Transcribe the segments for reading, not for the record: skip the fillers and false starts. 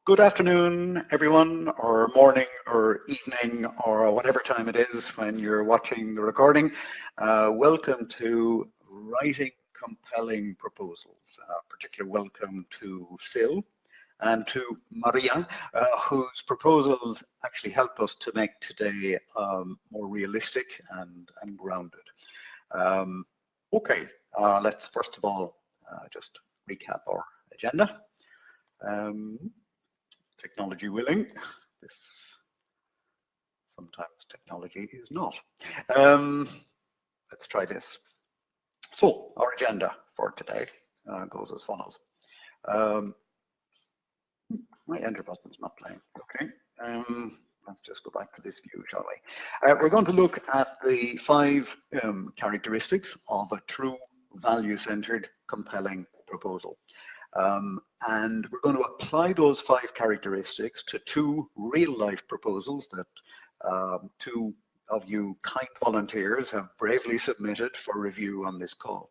Good afternoon, everyone, or morning, or evening, or whatever time it is when you're watching the recording. Welcome to Writing Compelling Proposals. Particular welcome to Phil and to Maria, whose proposals actually help us to make today more realistic and grounded. Okay, let's first of all just recap our agenda. Technology willing, this sometimes technology is not. Let's try this. So our agenda for today goes as follows. My enter button is not playing. Okay. Let's just go back to this view, shall we? We're going to look at the 5 characteristics of a true value-centered, compelling proposal. And we're going to apply those 5 characteristics to 2 real-life proposals that 2 of you kind volunteers have bravely submitted for review on this call.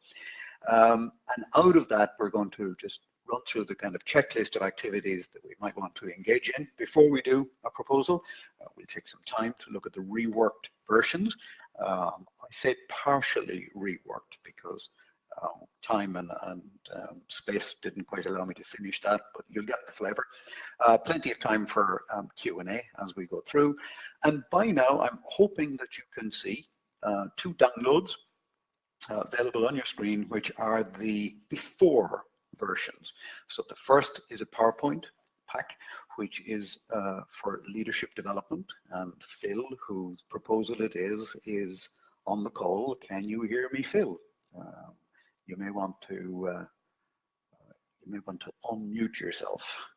And out of that, we're going to just run through the kind of checklist of activities that we might want to engage in before we do a proposal. We'll take some time to look at the reworked versions. I say partially reworked because time and space didn't quite allow me to finish that, but you'll get the flavor. Plenty of time for Q&A as we go through. And by now, I'm hoping that you can see 2 downloads available on your screen, which are the before versions. So the first is a PowerPoint pack, which is for leadership development. And Phil, whose proposal it is on the call. Can you hear me, Phil? You may want to unmute yourself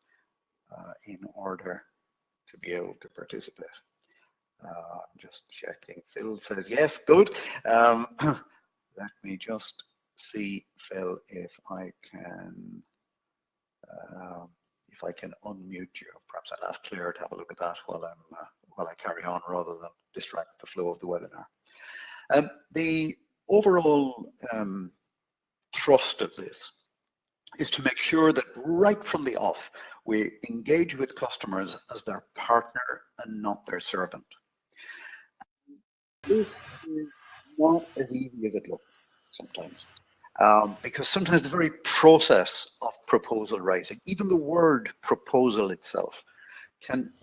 in order to be able to participate. Just checking. Phil says yes. Good. Let me just see, Phil, if I can unmute you. Perhaps I'll ask Claire to have a look at that while I carry on, rather than distract the flow of the webinar. The overall thrust of this is to make sure that right from the off, we engage with customers as their partner and not their servant. This is not as easy as it looks sometimes, because sometimes the very process of proposal writing, even the word proposal itself, can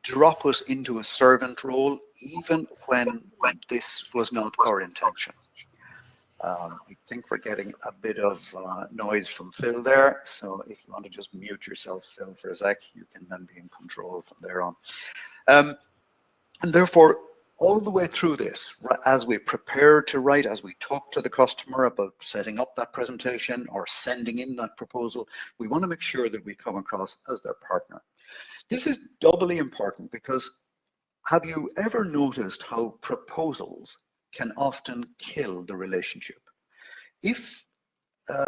drop us into a servant role, even when this was not our intention. I think we're getting a bit of noise from Phil there, so if you want to just mute yourself, Phil, for a sec, you can then be in control from there on. And therefore, all the way through this, as we prepare to write, as we talk to the customer about setting up that presentation or sending in that proposal, we want to make sure that we come across as their partner. This is doubly important because have you ever noticed how proposals can often kill the relationship? If,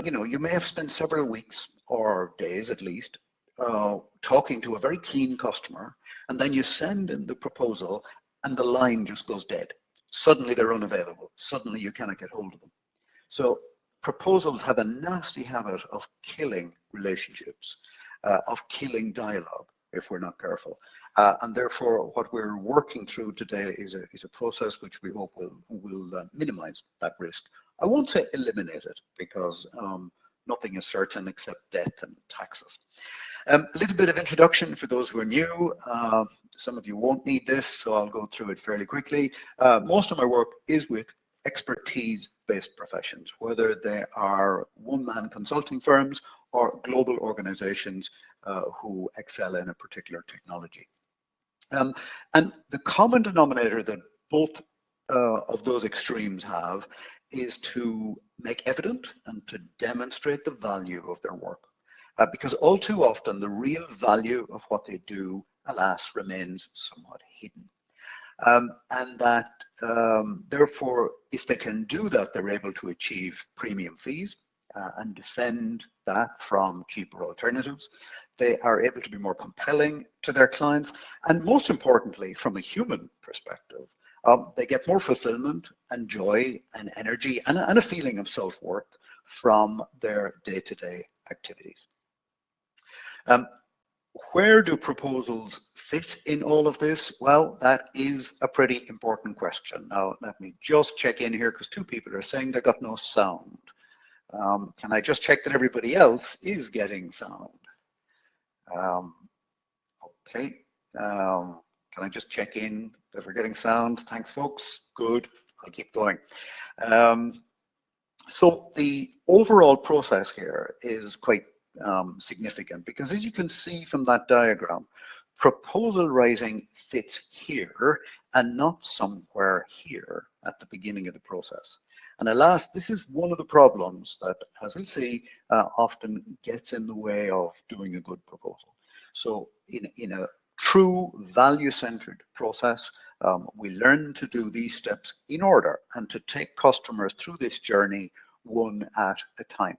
you may have spent several weeks or days at least talking to a very keen customer, and then you send in the proposal and the line just goes dead. Suddenly they're unavailable. Suddenly you cannot get hold of them. So proposals have a nasty habit of killing relationships, of killing dialogue if we're not careful. And therefore, what we're working through today is a process which we hope will minimize that risk. I won't say eliminate it, because nothing is certain except death and taxes. A little bit of introduction for those who are new. Some of you won't need this, so I'll go through it fairly quickly. Most of my work is with expertise-based professions, whether they are one-man consulting firms or global organizations who excel in a particular technology. And the common denominator that both of those extremes have is to make evident and to demonstrate the value of their work. Because all too often, the real value of what they do, alas, remains somewhat hidden. And that, therefore, if they can do that, they're able to achieve premium fees and defend that from cheaper alternatives. They are able to be more compelling to their clients. And most importantly, from a human perspective, they get more fulfillment and joy and energy and a feeling of self-worth from their day-to-day activities. Where do proposals fit in all of this? Well, that is a pretty important question. Now, let me just check in here because two people are saying they got no sound. Can I just check that everybody else is getting sound? Okay. Can I just check in that we're getting sound? Thanks, folks. Good. I'll keep going. So the overall process here is quite significant because, as you can see from that diagram, proposal writing fits here and not somewhere here at the beginning of the process. And alas, this is one of the problems that, as we see, often gets in the way of doing a good proposal. So in a true value-centered process, we learn to do these steps in order and to take customers through this journey one at a time.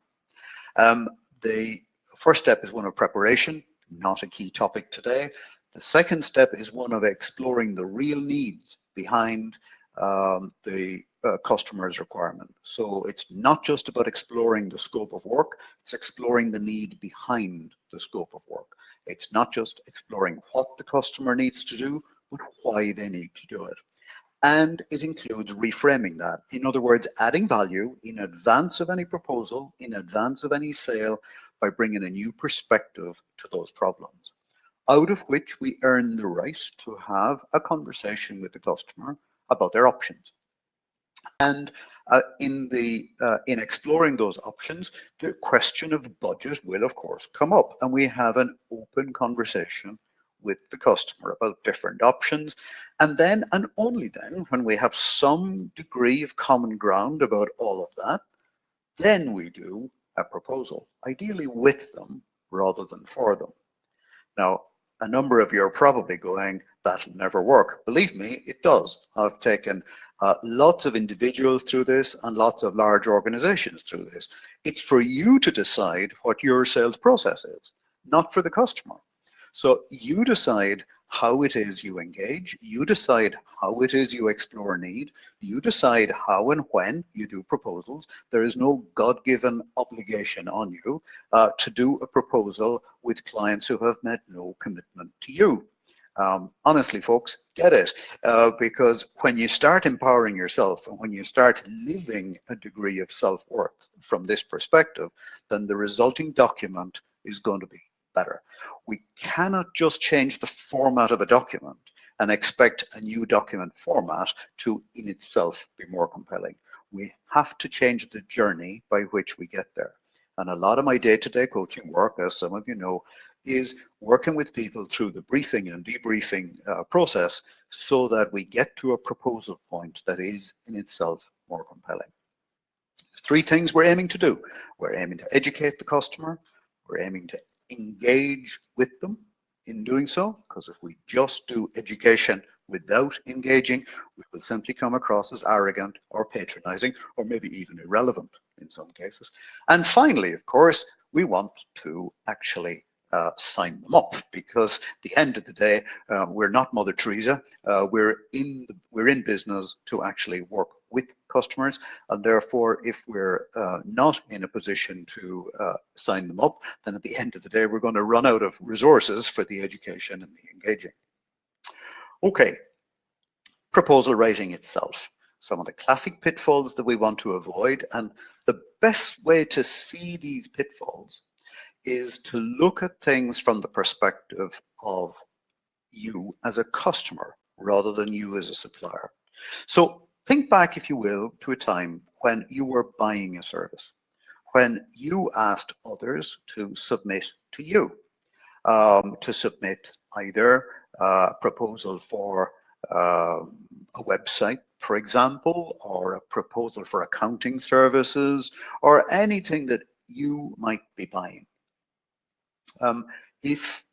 The first step is one of preparation, not a key topic today. The second step is one of exploring the real needs behind the customer's requirement. So it's not just about exploring the scope of work, it's exploring the need behind the scope of work. It's not just exploring what the customer needs to do, but why they need to do it. And it includes reframing that. In other words, adding value in advance of any proposal, in advance of any sale, by bringing a new perspective to those problems, out of which we earn the right to have a conversation with the customer about their options. And in exploring those options, the question of budget will, of course, come up, and we have an open conversation with the customer about different options. And then, and only then, when we have some degree of common ground about all of that, then we do a proposal, ideally with them rather than for them. Now, a number of you are probably going, that'll never work. Believe me, it does. I've taken lots of individuals through this and lots of large organizations through this. It's for you to decide what your sales process is, not for the customer. So you decide how it is you engage, you decide how it is you explore need, you decide how and when you do proposals. There is no God-given obligation on you to do a proposal with clients who have made no commitment to you. Honestly, folks, get it, because when you start empowering yourself and when you start living a degree of self-worth from this perspective, then the resulting document is going to be better. We cannot just change the format of a document and expect a new document format to in itself be more compelling. We have to change the journey by which we get there. And a lot of my day-to-day coaching work, as some of you know, is working with people through the briefing and debriefing process so that we get to a proposal point that is in itself more compelling. Three things we're aiming to do. We're aiming to educate the customer. We're aiming to engage with them in doing so, because if we just do education without engaging, we will simply come across as arrogant or patronizing or maybe even irrelevant in some cases. And finally, of course, we want to actually sign them up, because at the end of the day, we're not Mother Teresa. We're in business to actually work with customers, and therefore, if we're not in a position to sign them up, then at the end of the day, we're going to run out of resources for the education and the engaging. Okay, proposal writing itself. Some of the classic pitfalls that we want to avoid, and the best way to see these pitfalls is to look at things from the perspective of you as a customer rather than you as a supplier. So think back, if you will, to a time when you were buying a service, when you asked others to submit to you, to submit either a proposal for a website, for example, or a proposal for accounting services, or anything that you might be buying. If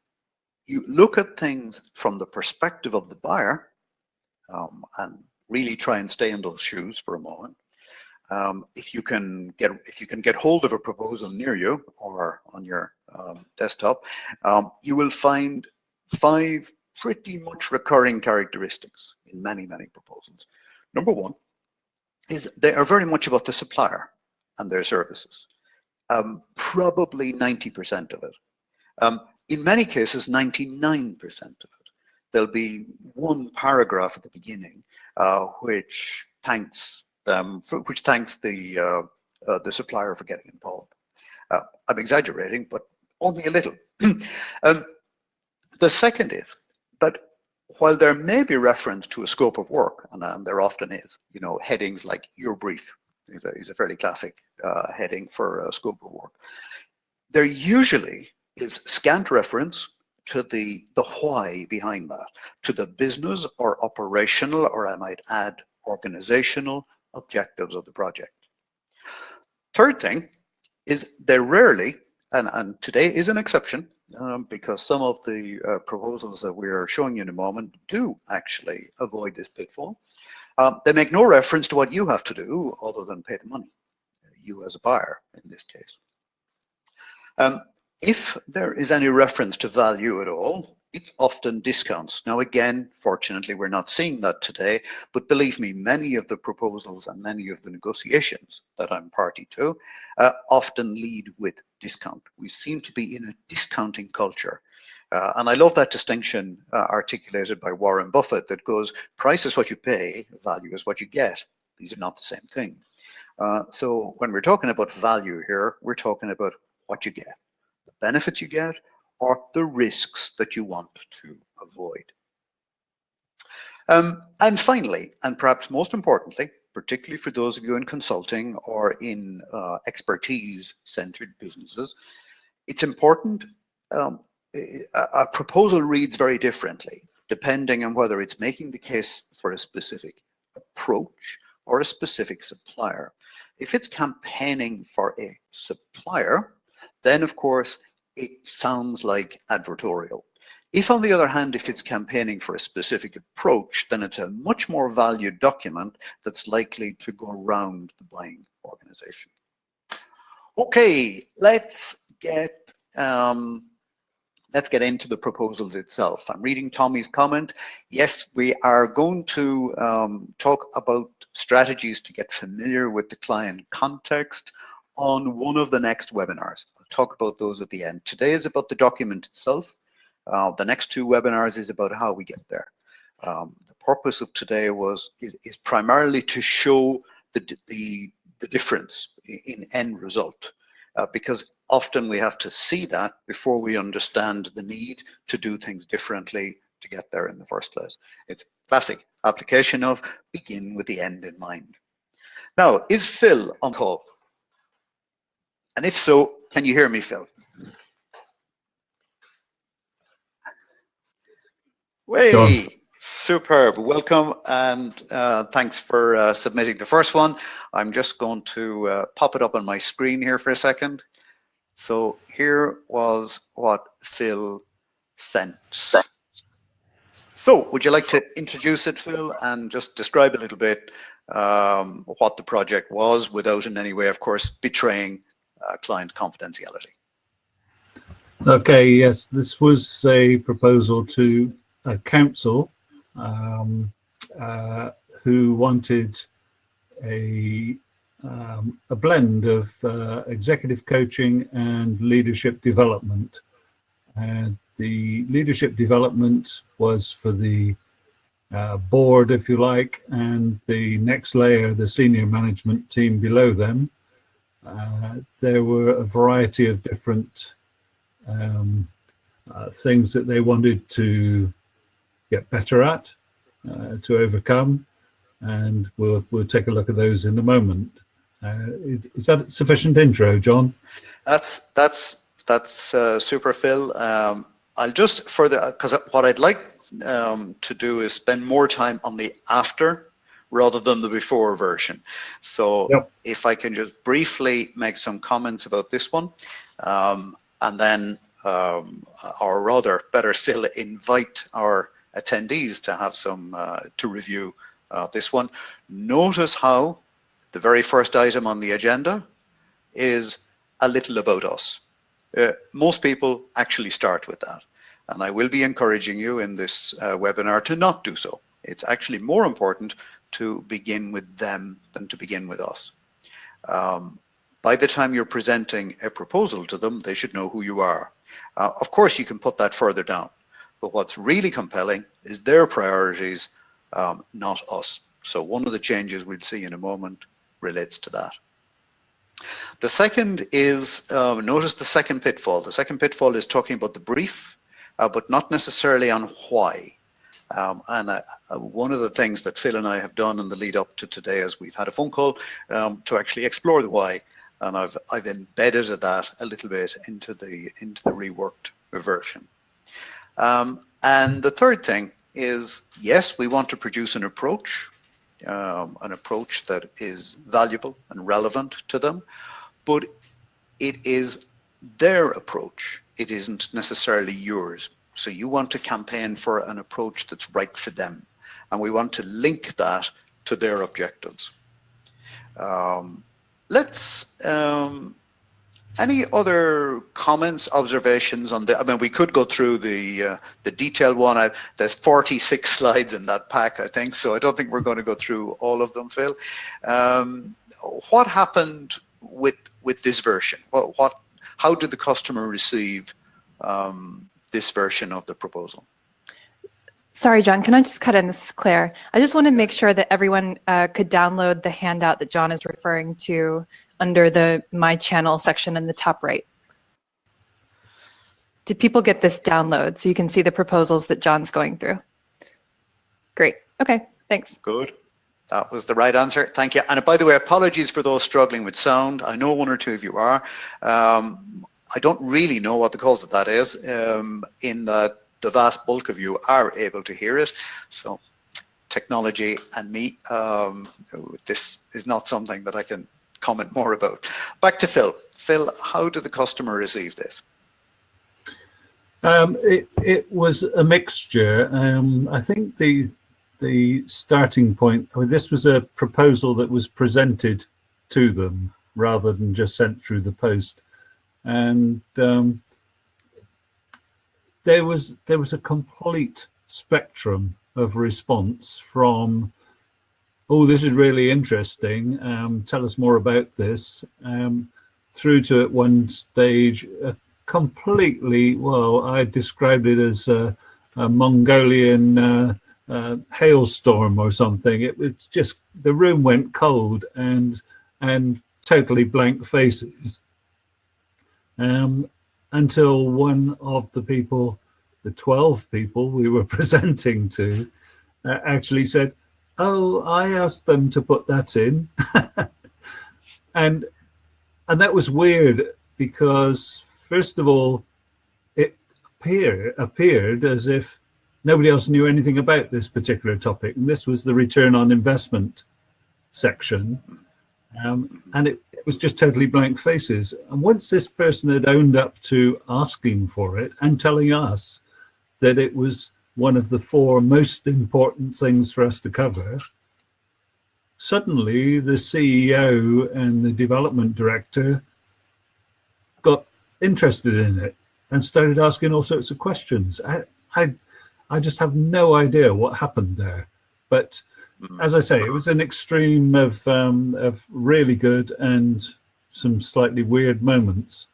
you look at things from the perspective of the buyer, and really try and stay in those shoes for a moment, if you can get hold of a proposal near you or on your desktop, you will find 5 pretty much recurring characteristics in many proposals. Number one is they are very much about the supplier and their services. Probably 90% of it. In many cases, 99% of it. There'll be one paragraph at the beginning which thanks them, which thanks the supplier for getting involved. I'm exaggerating, but only a little. The second is that while there may be reference to a scope of work, and there often is, you know, headings like your brief is a fairly classic heading for a scope of work. There usually is scant reference to the why behind that, to the business or operational, or I might add, organizational objectives of the project. Third thing is they rarely, and today is an exception, because some of the proposals that we are showing you in a moment do actually avoid this pitfall. They make no reference to what you have to do other than pay the money, you as a buyer in this case. If there is any reference to value at all, it's often discounts. Now, again, fortunately, we're not seeing that today, but believe me, many of the proposals and many of the negotiations that I'm party to often lead with discount. We seem to be in a discounting culture. And I love that distinction articulated by Warren Buffett that goes, price is what you pay, value is what you get. These are not the same thing. So when we're talking about value here, we're talking about what you get, the benefits you get, or the risks that you want to avoid. And finally, and perhaps most importantly, particularly for those of you in consulting or in expertise-centered businesses, it's important. A proposal reads very differently depending on whether it's making the case for a specific approach or a specific supplier. If it's campaigning for a supplier, then of course it sounds like advertorial. If on the other hand, if it's campaigning for a specific approach, then it's a much more valued document that's likely to go around the buying organization. Okay, let's get into the proposals itself. I'm reading Tommy's comment. Yes, we are going to talk about strategies to get familiar with the client context on one of the next webinars. I'll talk about those at the end. Today is about the document itself. The next two webinars is about how we get there. The purpose of today is primarily to show the difference in end result. Because often we have to see that before we understand the need to do things differently to get there in the first place. It's classic application of begin with the end in mind. Now, is Phil on call? And if so, can you hear me, Phil? Way, superb. Welcome and thanks for submitting the first one. I'm just going to pop it up on my screen here for a second. So here was what Phil sent. So would you like to introduce it, Phil, and just describe a little bit what the project was without in any way, of course, betraying client confidentiality? Okay, yes, this was a proposal to a council who wanted a blend of executive coaching and leadership development. The leadership development was for the board, if you like, and the next layer, the senior management team below them. There were a variety of different things that they wanted to get better at, to overcome, and we'll take a look at those in a moment. Is that sufficient intro, John? That's super, Phil. I'll just further, because what I'd like to do is spend more time on the after rather than the before version. So yep. If I can just briefly make some comments about this one, and then, or rather, better still, invite our attendees to have some, to review this one. Notice how the very first item on the agenda is a little about us. Most people actually start with that. And I will be encouraging you in this webinar to not do so. It's actually more important to begin with them than to begin with us. By the time you're presenting a proposal to them, they should know who you are. Of course, you can put that further down, but what's really compelling is their priorities, not us. So one of the changes we'll see in a moment relates to that. The second is, notice the second pitfall. The second pitfall is talking about the brief, but not necessarily on why. One of the things that Phil and I have done in the lead up to today is we've had a phone call to actually explore the why, and I've embedded that a little bit into the reworked version. And the third thing is, yes, we want to produce an approach that is valuable and relevant to them, but it is their approach. It isn't necessarily yours. So you want to campaign for an approach that's right for them. And we want to link that to their objectives. Any other comments, observations on the, I mean, we could go through the detailed one. There's 46 slides in that pack, I think, so I don't think we're going to go through all of them, Phil. What happened with this version? How did the customer receive this version of the proposal? Sorry, John, can I just cut in? This is Claire. I just want to make sure that everyone could download the handout that John is referring to under the My Channel section in the top right. Did people get this download so you can see the proposals that John's going through? Great. Okay, thanks. Good. That was the right answer. Thank you. And by the way, apologies for those struggling with sound. I know one or two of you are. I don't really know what the cause of that is, in that the vast bulk of you are able to hear it. So technology and me, this is not something that I can comment more about. Back to Phil. Phil, how did the customer receive this? It was a mixture. I think the starting point, I mean, this was a proposal that was presented to them rather than just sent through the post. And there was a complete spectrum of response from, oh, this is really interesting, tell us more about this, through to at one stage a completely, well, I described it as a Mongolian hailstorm or something. It was just, the room went cold and totally blank faces. Until one of the people, the 12 people we were presenting to, actually said, oh, I asked them to put that in. and that was weird because, first of all, it appeared as if nobody else knew anything about this particular topic. And this was the return on investment section. And it was just totally blank faces. And once this person had owned up to asking for it and telling us that it was one of the 4 most important things for us to cover, suddenly the CEO and the development director got interested in it and started asking all sorts of questions. I just have no idea what happened there. But as I say, it was an extreme of really good and some slightly weird moments.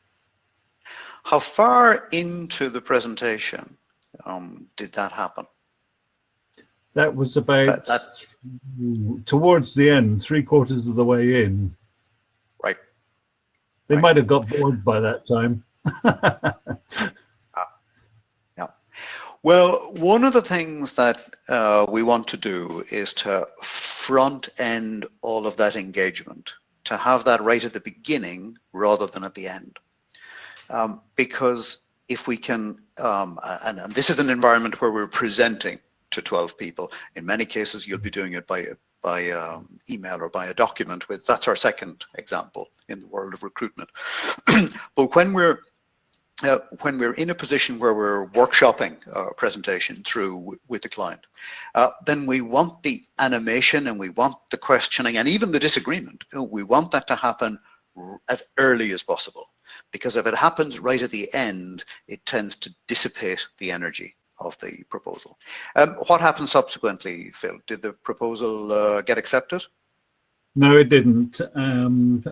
How far into the presentation did that happen? That was about towards the end, 3/4 of the way in. Right. They might have got bored by that time. Yeah. Well, one of the things that we want to do is to front end all of that engagement, to have that right at the beginning rather than at the end. Because if we can, and this is an environment where we're presenting to 12 people. In many cases, you'll be doing it by email or by a document. That's our second example in the world of recruitment. But when we're in a position where we're workshopping a presentation through with the client, then we want the animation and we want the questioning and even the disagreement. We want that to happen as early as possible, because if it happens right at the end, it tends to dissipate the energy of the proposal. What happened subsequently, Phil? Did the proposal get accepted? No, it didn't. And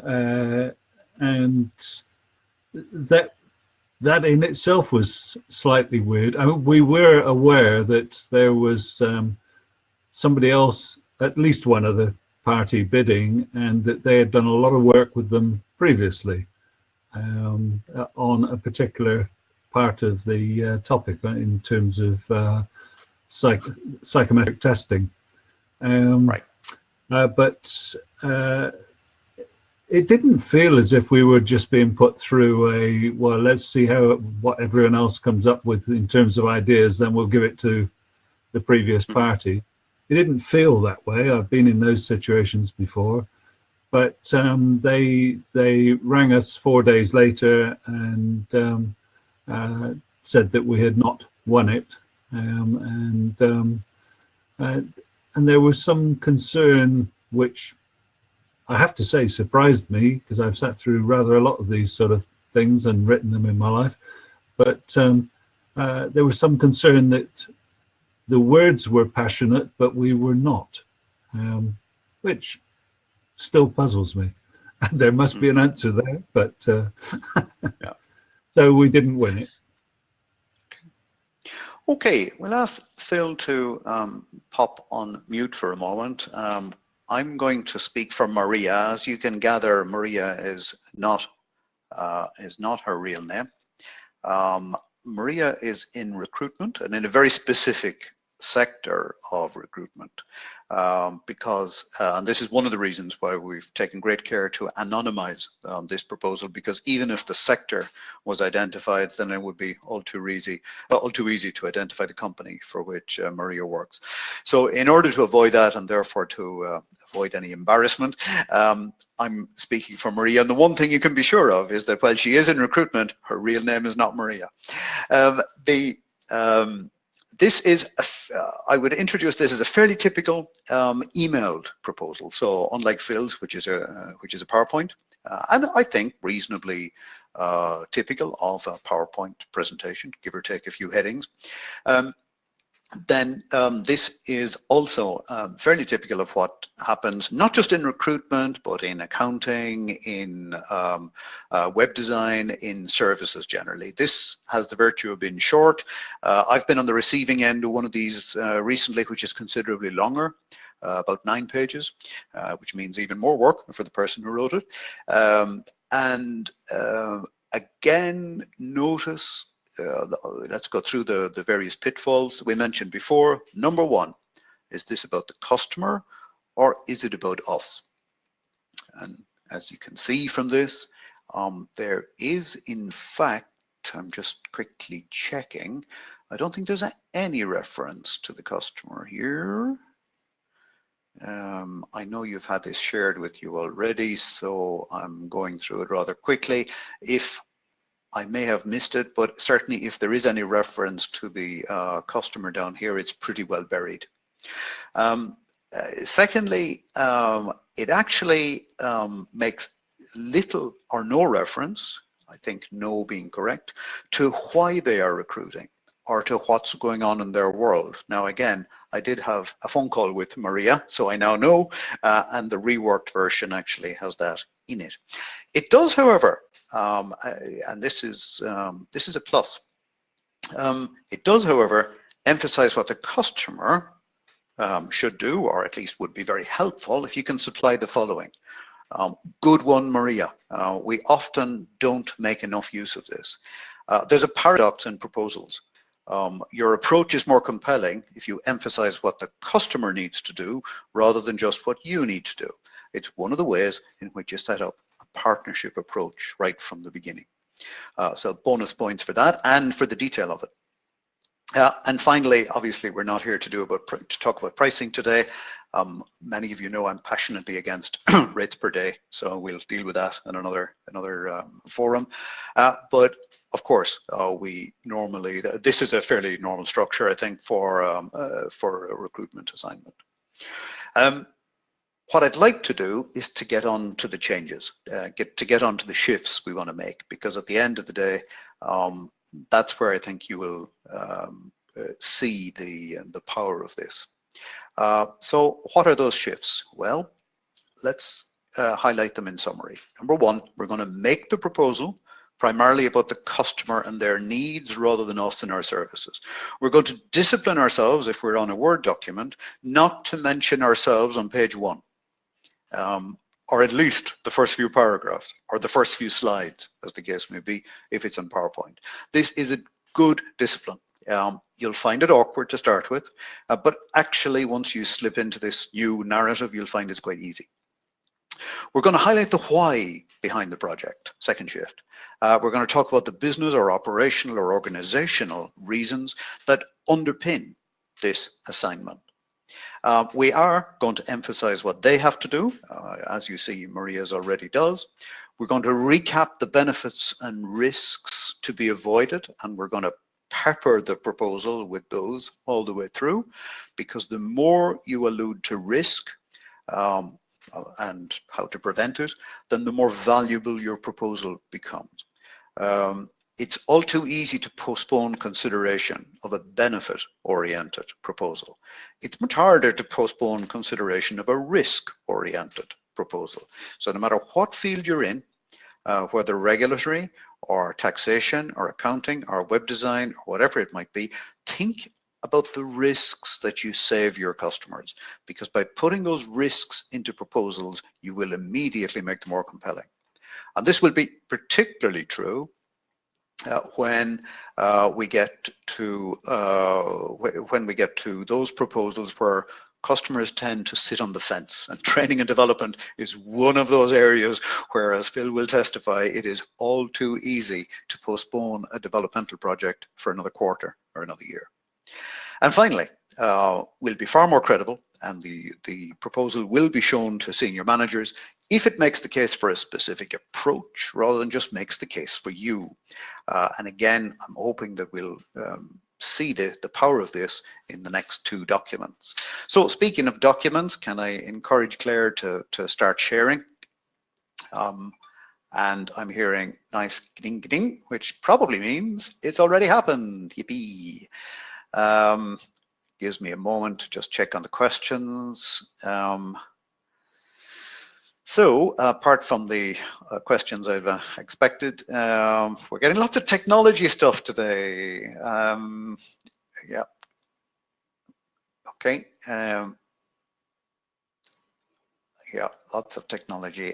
that that in itself was slightly weird. I mean, we were aware that there was somebody else, at least one other party bidding, and that they had done a lot of work with them previously on a particular part of the topic in terms of psychometric testing. Right. But it didn't feel as if we were just being put through well, let's see what everyone else comes up with in terms of ideas, then we'll give it to the previous party. It didn't feel that way. I've been in those situations before. But they rang us 4 days later and said that we had not won it. And there was some concern, which I have to say surprised me, because I've sat through rather a lot of these sort of things and written them in my life. But there was some concern that the words were passionate, but we were not, which still puzzles me. There must be an answer there, but yeah. So we didn't win it. Okay, we'll ask Phil to pop on mute for a moment. I'm going to speak for Maria. As you can gather, Maria is not her real name. Maria is in recruitment, and in a very specific sector of recruitment, because and this is one of the reasons why we've taken great care to anonymize this proposal, because even if the sector was identified, then it would be all too easy to identify the company for which Maria works. So in order to avoid that, and therefore to avoid any embarrassment, I'm speaking for Maria, and the one thing you can be sure of is that while she is in recruitment, her real name is not Maria. This is, I would introduce this as a fairly typical emailed proposal. So unlike Phil's, which is a PowerPoint, and I think reasonably typical of a PowerPoint presentation, give or take a few headings, then this is also fairly typical of what happens not just in recruitment, but in accounting, in web design, in services generally. This has the virtue of being short. I've been on the receiving end of one of these recently, which is considerably longer, about 9 pages, which means even more work for the person who wrote it. Again, notice, let's go through the various pitfalls we mentioned before. Number one, is this about the customer or is it about us? And as you can see from this, there is in fact, I'm just quickly checking, I don't think there's any reference to the customer here. I know you've had this shared with you already, so I'm going through it rather quickly. If I may have missed it, but certainly if there is any reference to the customer down here, it's pretty well buried. Secondly, it actually makes little or no reference, I think no being correct, to why they are recruiting or to what's going on in their world. Now, again, I did have a phone call with Maria, so I now know, and the reworked version actually has that in it. It does, however, and this is a plus. It does, however, emphasize what the customer should do, or at least would be very helpful if you can supply the following. Good one, Maria. We often don't make enough use of this. There's a paradox in proposals. Your approach is more compelling if you emphasize what the customer needs to do rather than just what you need to do. It's one of the ways in which you set up a partnership approach right from the beginning. So bonus points for that and for the detail of it. And finally, obviously, we're not here to talk about pricing today. Many of you know I'm passionately against rates per day, so we'll deal with that in another forum. But of course, we normally, this is a fairly normal structure, I think, for a recruitment assignment. What I'd like to do is to get on to the changes, get on to the shifts we want to make, because at the end of the day, that's where I think you will see the power of this. So what are those shifts? Well, let's highlight them in summary. Number one, we're going to make the proposal primarily about the customer and their needs rather than us and our services. We're going to discipline ourselves, if we're on a Word document, not to mention ourselves on page 1, or at least the first few paragraphs, or the first few slides, as the case may be, if it's on PowerPoint. This is a good discipline. You'll find it awkward to start with, but actually once you slip into this new narrative, you'll find it's quite easy. We're going to highlight the why behind the project, second shift. We're going to talk about the business or operational or organizational reasons that underpin this assignment. We are going to emphasize what they have to do, as you see Maria's already does. We're going to recap the benefits and risks to be avoided, and we're going to pepper the proposal with those all the way through, because the more you allude to risk and how to prevent it, then the more valuable your proposal becomes. It's all too easy to postpone consideration of a benefit-oriented proposal. It's much harder to postpone consideration of a risk-oriented proposal. So no matter what field you're in, whether regulatory or taxation or accounting or web design or whatever it might be, think about the risks that you save your customers, because by putting those risks into proposals, you will immediately make them more compelling. And this will be particularly true when we get to those proposals where customers tend to sit on the fence, and training and development is one of those areas where, as Phil will testify, it is all too easy to postpone a developmental project for another quarter or another year. And finally, we'll be far more credible, and the proposal will be shown to senior managers if it makes the case for a specific approach rather than just makes the case for you. And again, I'm hoping that we'll see the power of this in the next 2 documents. So speaking of documents, can I encourage Claire to start sharing? And I'm hearing nice ding ding, which probably means it's already happened. Yippee. Gives me a moment to just check on the questions. So apart from the questions I've expected, we're getting lots of technology stuff today. Yeah. Okay. Yeah, lots of technology.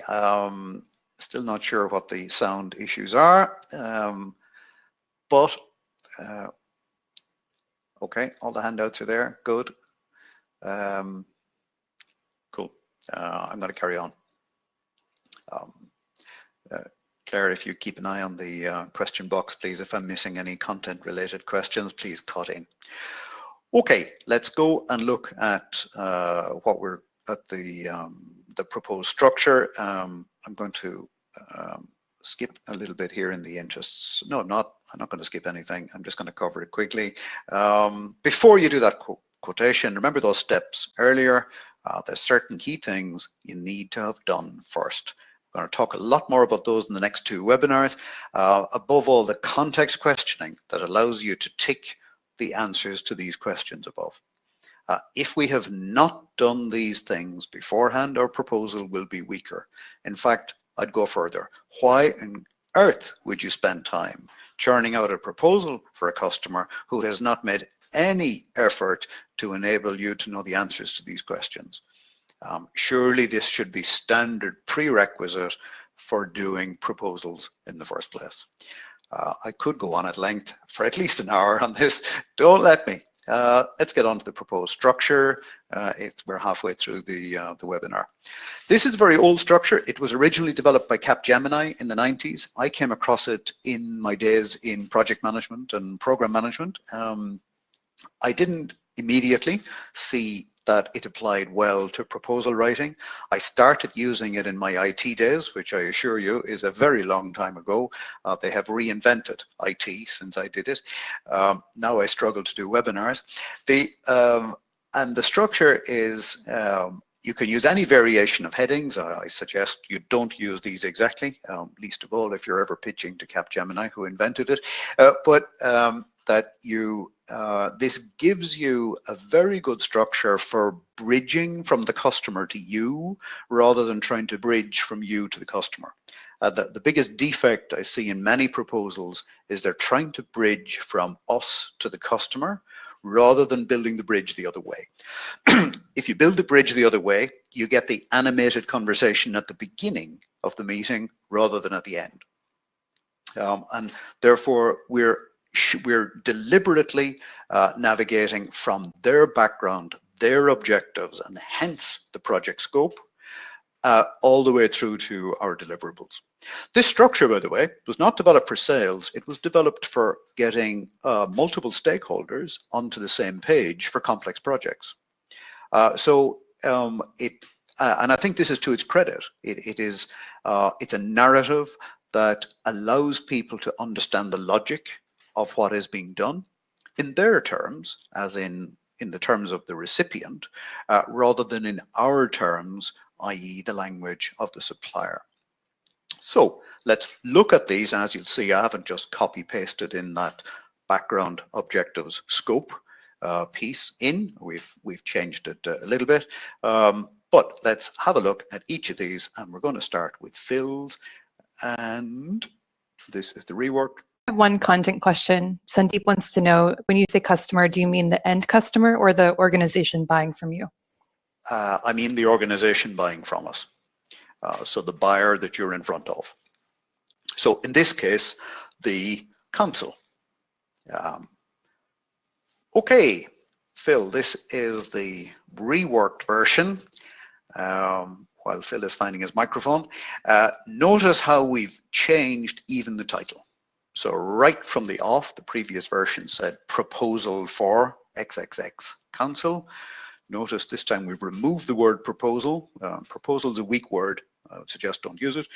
Still not sure what the sound issues are, but okay, all the handouts are there. Good. Cool. I'm going to carry on. Claire, if you keep an eye on the question box, please. If I'm missing any content-related questions, please cut in. Okay, let's go and look at what we're at the proposed structure. I'm going to skip a little bit here in the interests. No, I'm not going to skip anything. I'm just going to cover it quickly. Before you do that quotation, remember those steps earlier. There's certain key things you need to have done first. We're going to talk a lot more about those in the next 2 webinars. Above all, the context questioning that allows you to tick the answers to these questions above. If we have not done these things beforehand, our proposal will be weaker. In fact, I'd go further. Why on earth would you spend time churning out a proposal for a customer who has not made any effort to enable you to know the answers to these questions? Surely this should be standard prerequisite for doing proposals in the first place. I could go on at length for at least an hour on this. Don't let me. Let's get on to the proposed structure. We're halfway through the webinar. This is a very old structure. It was originally developed by Capgemini in the 90s. I came across it in my days in project management and program management. I didn't immediately see that it applied well to proposal writing. I started using it in my IT days, which I assure you is a very long time ago. They have reinvented IT since I did it. Now I struggle to do webinars. And the structure is, you can use any variation of headings. I suggest you don't use these exactly, least of all if you're ever pitching to Capgemini, who invented it. This gives you a very good structure for bridging from the customer to you, rather than trying to bridge from you to the customer. The biggest defect I see in many proposals is they're trying to bridge from us to the customer rather than building the bridge the other way. If you build the bridge the other way, you get the animated conversation at the beginning of the meeting rather than at the end. And therefore, we're deliberately navigating from their background, their objectives, and hence the project scope, all the way through to our deliverables. This structure, by the way, was not developed for sales. It was developed for getting multiple stakeholders onto the same page for complex projects. And I think this is to its credit. It's a narrative that allows people to understand the logic of what is being done in their terms, as in the terms of the recipient, rather than in our terms, i.e. the language of the supplier. So let's look at these, and as you'll see, I haven't just copy pasted in that background objectives scope piece in. We've changed it a little bit, but let's have a look at each of these, and we're going to start with Phil's, and this is the rework. I have one content question. Sandeep wants to know, when you say customer, do you mean the end customer or the organization buying from you? I mean the organization buying from us. So the buyer that you're in front of. So in this case, the council. Okay, Phil, this is the reworked version. While Phil is finding his microphone, notice how we've changed even the title. So right from the off, the previous version said proposal for XXX council. Notice this time we've removed the word proposal. Proposal is a weak word. I would suggest don't use it.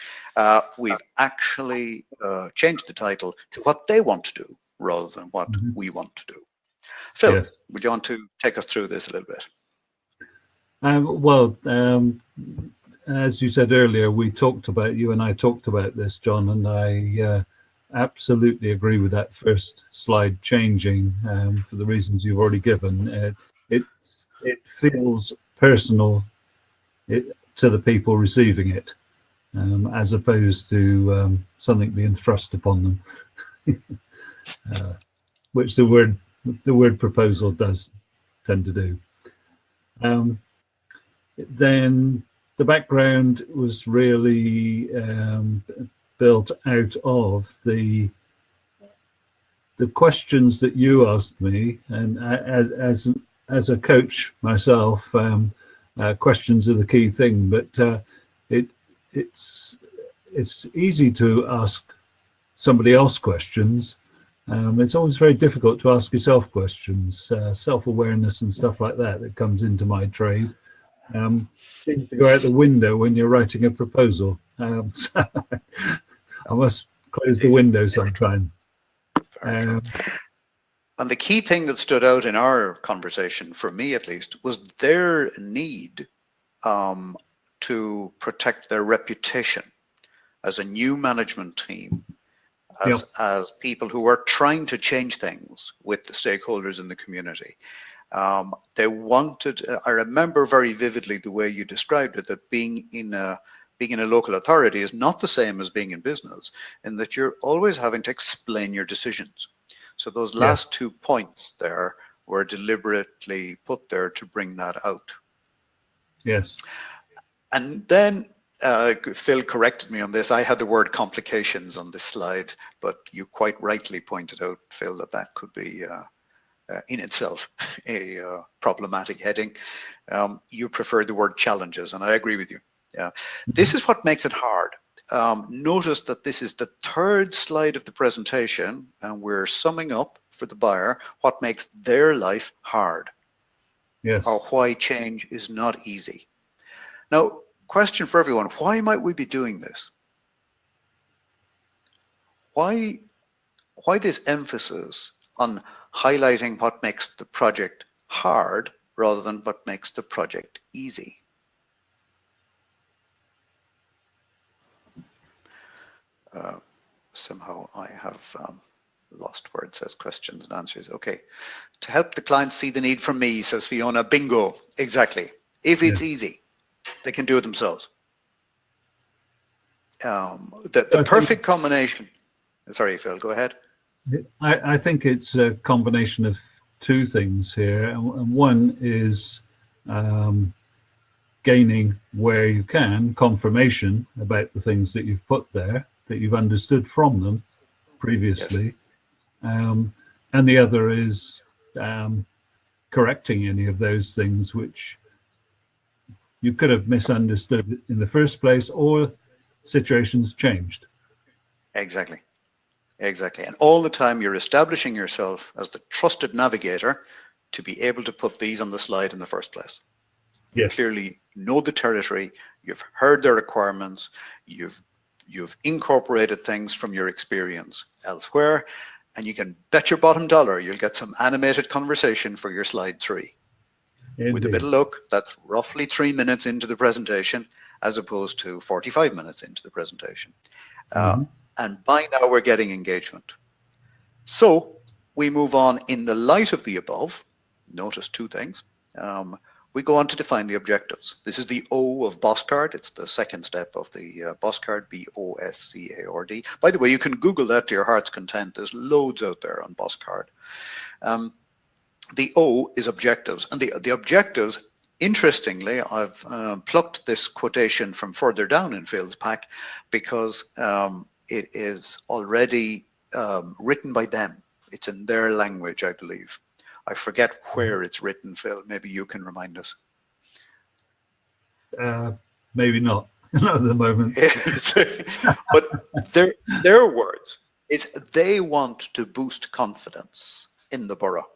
We've actually changed the title to what they want to do rather than what we want to do. Phil, Yes. would you want to take us through this a little bit? As you said earlier, you and I talked about this, John, and I absolutely agree with that first slide changing for the reasons you've already given. It feels personal to the people receiving it, as opposed to something being thrust upon them, which the word proposal does tend to do. Then the background was really built out of the questions that you asked me, and as a coach myself, questions are the key thing. But it's easy to ask somebody else questions. It's always very difficult to ask yourself questions, self-awareness and stuff like that comes into my trade. Seems to go out the window when you're writing a proposal. So I must close the window sometime. And the key thing that stood out in our conversation, for me at least, was their need to protect their reputation as a new management team, as people who are trying to change things with the stakeholders in the community. They wanted, I remember very vividly the way you described it, that being in a local authority is not the same as being in business, in that you're always having to explain your decisions. So those last 2 points there were deliberately put there to bring that out. Yes. And then Phil corrected me on this. I had the word complications on this slide, but you quite rightly pointed out, Phil, that could be in itself a problematic heading. You prefer the word challenges, and I agree with you. This is what makes it hard. Notice that this is the third slide of the presentation, and we're summing up for the buyer what makes their life hard. Yes. Or why change is not easy. Now, question for everyone, why might we be doing this? Why this emphasis on highlighting what makes the project hard rather than what makes the project easy? Somehow I have lost where it says questions and answers. Okay. To help the client see the need from me, says Fiona. Bingo. Exactly. If it's easy, they can do it themselves. the perfect combination. Sorry, Phil, go ahead. I think it's a combination of two things here. And one is gaining, where you can, confirmation about the things that you've put there, that you've understood from them previously. Yes. And the other is correcting any of those things which you could have misunderstood in the first place, or situations changed. Exactly. And all the time you're establishing yourself as the trusted navigator to be able to put these on the slide in the first place. You clearly know the territory, you've heard the requirements, you've incorporated things from your experience elsewhere, and you can bet your bottom dollar you'll get some animated conversation for your slide 3. Indeed. With a bit of luck, that's roughly 3 minutes into the presentation, as opposed to 45 minutes into the presentation. And by now we're getting engagement. So we move on in the light of the above. Notice two things. We go on to define the objectives. This is the O of BOSCARD. It's the second step of the BOSCARD, BOSCARD. By the way, you can Google that to your heart's content. There's loads out there on BOSCARD. The O is objectives. And the objectives, interestingly, I've plucked this quotation from further down in Phil's pack because it is already written by them. It's in their language, I believe. I forget where it's written, Phil. Maybe you can remind us. Maybe not. Not at the moment. But their words is they want to boost confidence in the borough.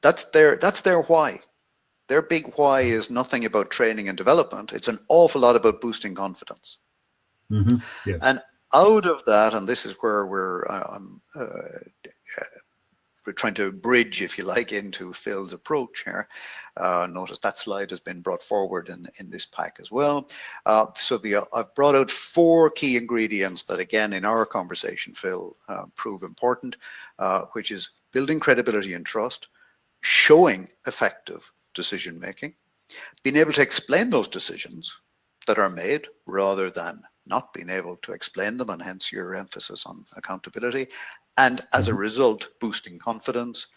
That's their why. Their big why is nothing about training and development. It's an awful lot about boosting confidence. Yes. And out of that, and this is where we're trying to bridge, if you like, into Phil's approach here. Notice that slide has been brought forward in this pack as well. So I've brought out 4 key ingredients that, again, in our conversation, Phil, prove important, which is building credibility and trust, showing effective decision making, being able to explain those decisions that are made rather than not being able to explain them, and hence your emphasis on accountability, and as a result, boosting confidence.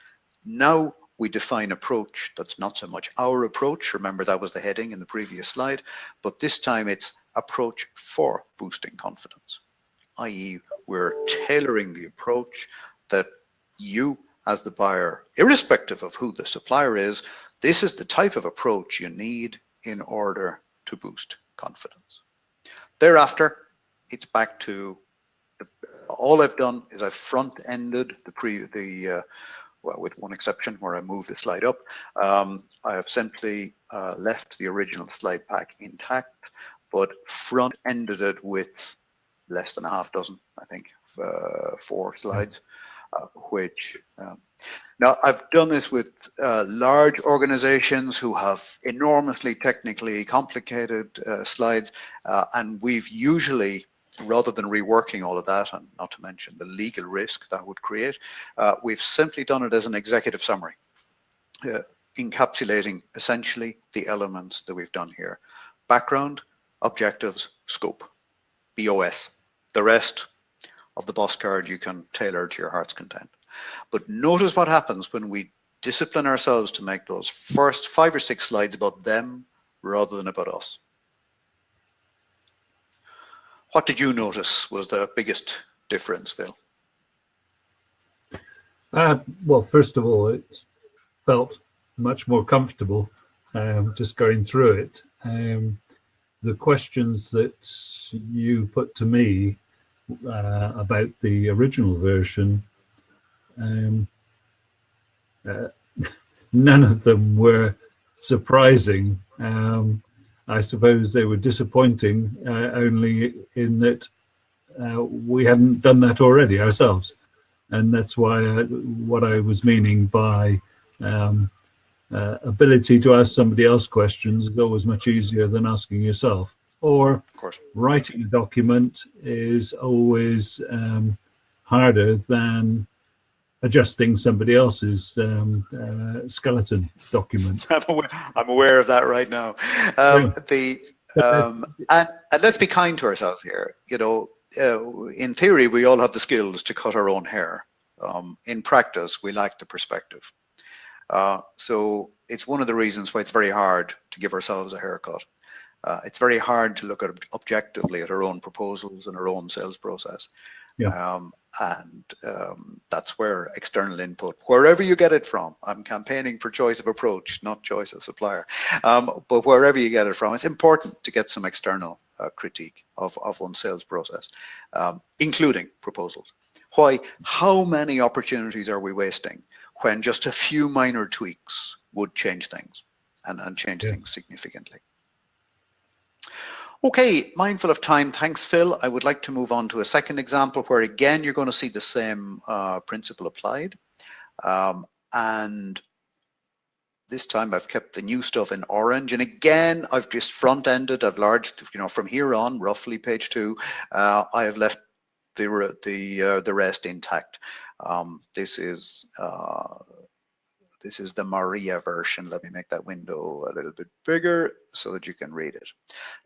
Now we define approach that's not so much our approach. Remember, that was the heading in the previous slide, but this time it's approach for boosting confidence, i.e. we're tailoring the approach that you as the buyer, irrespective of who the supplier is, this is the type of approach you need in order to boost confidence. Thereafter, it's back to all I've done is I've front-ended well, with one exception where I moved the slide up. I have simply left the original slide pack intact, but front-ended it with less than a half dozen, I think, 4 slides, which now I've done this with large organizations who have enormously technically complicated slides, and we've usually, rather than reworking all of that, and not to mention the legal risk that would create, we've simply done it as an executive summary, encapsulating essentially the elements that we've done here: background, objectives, scope, BOS. The rest of the BOSCARD you can tailor to your heart's content. But notice what happens when we discipline ourselves to make those first 5 or 6 slides about them rather than about us. What did you notice was the biggest difference, Phil? Well, first of all, it felt much more comfortable just going through it. The questions that you put to me about the original version, none of them were surprising. I suppose they were disappointing only in that we hadn't done that already ourselves. And that's why what I was meaning by ability to ask somebody else questions is always much easier than asking yourself. Or writing a document is always harder than adjusting somebody else's skeleton document. I'm aware of that right now. And let's be kind to ourselves here. You know, in theory, we all have the skills to cut our own hair. In practice, we lack the perspective. So it's one of the reasons why it's very hard to give ourselves a haircut. It's very hard to look at objectively at our own proposals and our own sales process. Yeah. That's where external input, wherever you get it from, I'm campaigning for choice of approach, not choice of supplier, but wherever you get it from, it's important to get some external critique of one's sales process, including proposals. Why? How many opportunities are we wasting when just a few minor tweaks would change things and change things significantly? Okay, mindful of time, thanks Phil. I would like to move on to a second example where again you're going to see the same principle applied. And this time I've kept the new stuff in orange, and again I've just front-ended, I've larged, you know, from here on, roughly page 2, I have left the rest intact. This is the Maria version. Let me make that window a little bit bigger so that you can read it.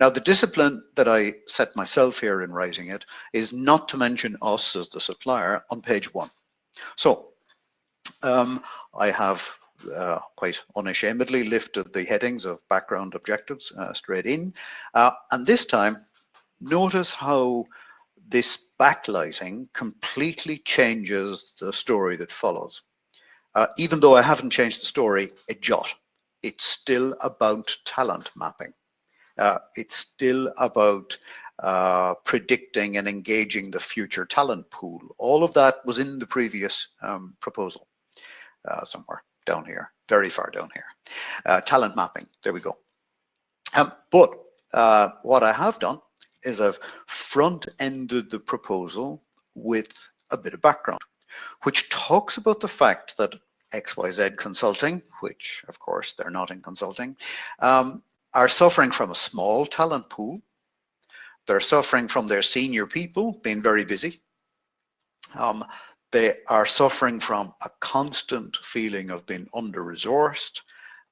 Now, the discipline that I set myself here in writing it is not to mention us as the supplier on page 1. So I have quite unashamedly lifted the headings of background objectives straight in. And this time, notice how this backlighting completely changes the story that follows. Even though I haven't changed the story a jot, it's still about talent mapping. It's still about predicting and engaging the future talent pool. All of that was in the previous proposal, somewhere down here, very far down here. Talent mapping, there we go. But what I have done is I've front-ended the proposal with a bit of background, which talks about the fact that XYZ Consulting, which of course they're not in consulting, are suffering from a small talent pool. They're suffering from their senior people being very busy. They are suffering from a constant feeling of being under-resourced,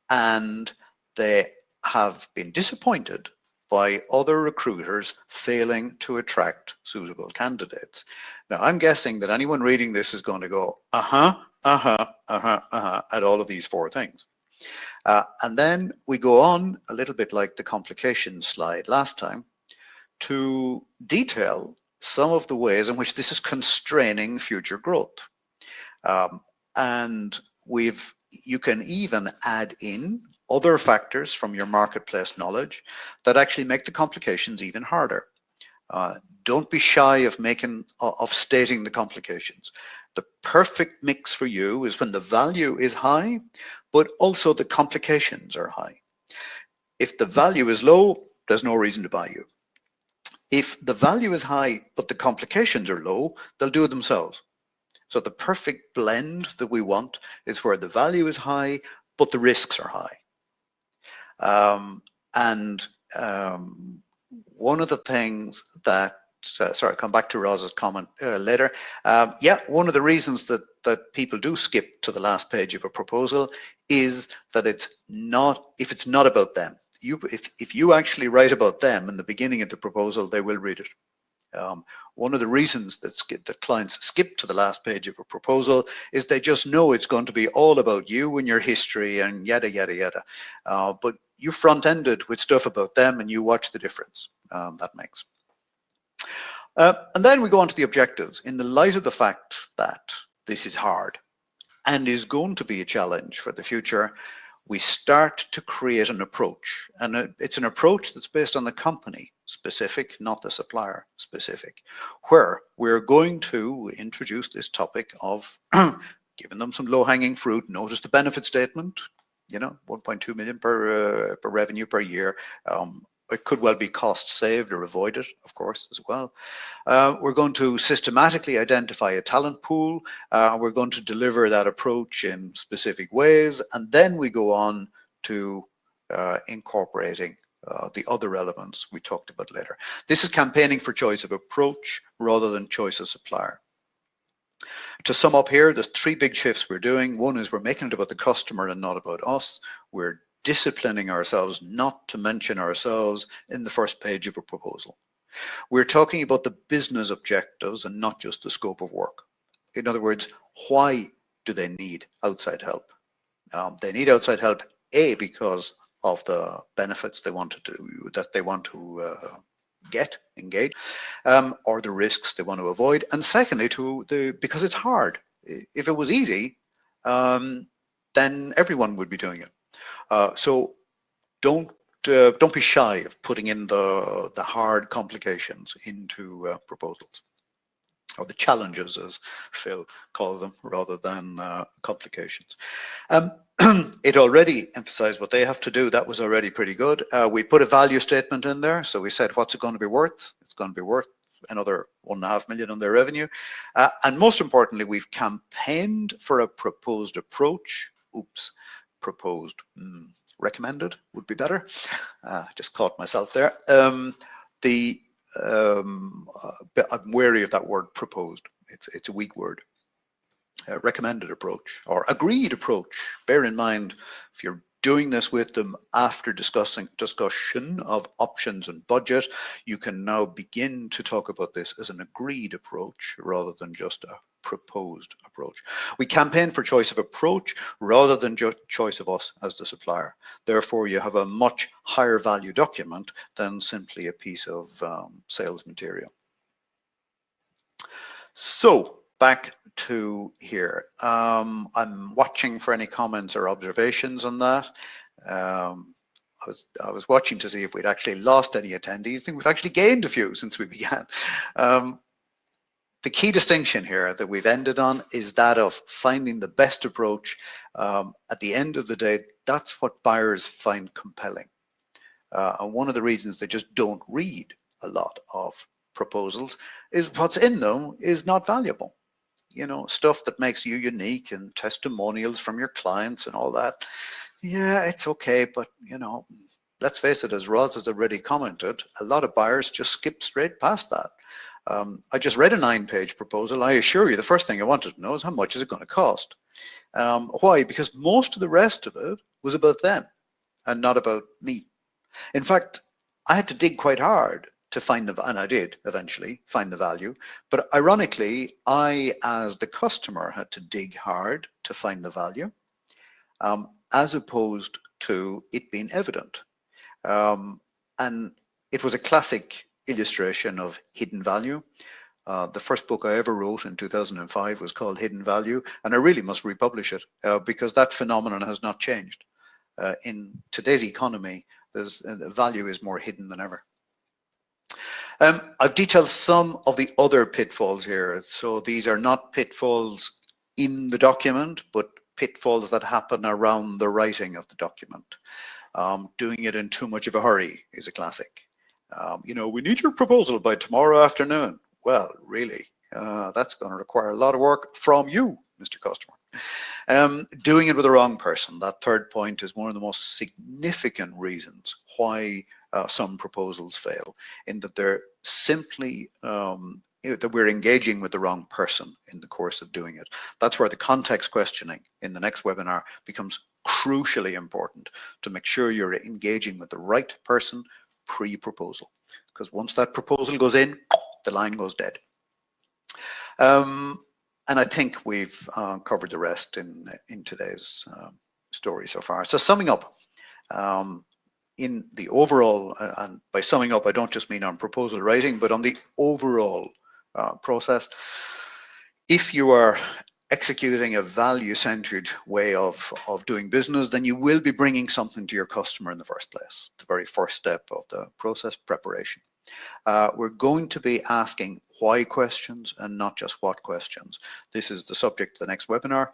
and they have been disappointed by other recruiters failing to attract suitable candidates. Now, I'm guessing that anyone reading this is going to go, at all of these 4 things. And then we go on, a little bit like the complication slide last time, to detail some of the ways in which this is constraining future growth. And you can even add in other factors from your marketplace knowledge that actually make the complications even harder. Don't be shy of stating the complications. The perfect mix for you is when the value is high, but also the complications are high. If the value is low, there's no reason to buy you. If the value is high, but the complications are low, they'll do it themselves. So the perfect blend that we want is where the value is high, but the risks are high. One of the things that, sorry, I'll come back to Roz's comment later. One of the reasons that people do skip to the last page of a proposal is that if it's not about them. If you actually write about them in the beginning of the proposal, they will read it. One of the reasons that clients skip to the last page of a proposal is they just know it's going to be all about you and your history and yada, yada, yada. But you front-ended with stuff about them and you watch the difference that makes. And then we go on to the objectives. In the light of the fact that this is hard and is going to be a challenge for the future, we start to create an approach. And it's an approach that's based on the company specific, not the supplier specific, where we're going to introduce this topic of giving them some low-hanging fruit. Notice the benefit statement, 1.2 million per revenue per year. It could well be cost saved or avoided, of course, as well. We're going to systematically identify a talent pool. We're going to deliver that approach in specific ways. And then we go on to incorporating the other elements we talked about later. This is campaigning for choice of approach rather than choice of supplier. To sum up here, there's 3 big shifts we're doing. One is we're making it about the customer and not about us. We're disciplining ourselves not to mention ourselves in the first page of a proposal. We're talking about the business objectives and not just the scope of work. In other words, why do they need outside help? They need outside help, A, because of the benefits they want to engage, or the risks they want to avoid, and secondly, because it's hard. If it was easy, then everyone would be doing it. So don't be shy of putting in the hard complications into proposals, or the challenges, as Phil calls them, rather than complications. It already emphasized what they have to do. That was already pretty good. We put a value statement in there. So we said, what's it going to be worth? It's going to be worth another 1.5 million on their revenue. And most importantly, we've campaigned for a proposed approach. Oops, proposed. Recommended would be better. Just caught myself there. I'm wary of that word proposed. It's a weak word. Recommended approach or agreed approach. Bear in mind, if you're doing this with them after discussion of options and budget, you can now begin to talk about this as an agreed approach rather than just a proposed approach. We campaign for choice of approach rather than just choice of us as the supplier. Therefore, you have a much higher value document than simply a piece of sales material. So back to here. I'm watching for any comments or observations on that. I was watching to see if we'd actually lost any attendees. I think we've actually gained a few since we began. The key distinction here that we've ended on is that of finding the best approach. At the end of the day, that's what buyers find compelling. And one of the reasons they just don't read a lot of proposals is what's in them is not valuable. You know, stuff that makes you unique and testimonials from your clients and all that. Yeah, it's okay, but you know, let's face it, as Roz has already commented, a lot of buyers just skip straight past that. I just read a 9-page proposal. I assure you, the first thing I wanted to know is how much is it going to cost? Why? Because most of the rest of it was about them and not about me. In fact, I had to dig quite hard to find and I did eventually find the value. But ironically, I, as the customer, had to dig hard to find the value, as opposed to it being evident. And it was a classic illustration of hidden value. The first book I ever wrote in 2005 was called Hidden Value, and I really must republish it because that phenomenon has not changed. In today's economy, value is more hidden than ever. I've detailed some of the other pitfalls here. So these are not pitfalls in the document, but pitfalls that happen around the writing of the document. Doing it in too much of a hurry is a classic. You know, we need your proposal by tomorrow afternoon. Well, really, that's going to require a lot of work from you, Mr. Customer. Doing it with the wrong person. That third point is one of the most significant reasons why some proposals fail, in that they're simply that we're engaging with the wrong person in the course of doing it. That's where the context questioning in the next webinar becomes crucially important, to make sure you're engaging with the right person pre-proposal, because once that proposal goes in, the line goes dead. And I think we've covered the rest in today's story so far. So summing up, in the overall, and by summing up, I don't just mean on proposal writing, but on the overall process, if you are executing a value-centered way of doing business, then you will be bringing something to your customer in the first place, the very first step of the process preparation. We're going to be asking why questions and not just what questions. This is the subject of the next webinar.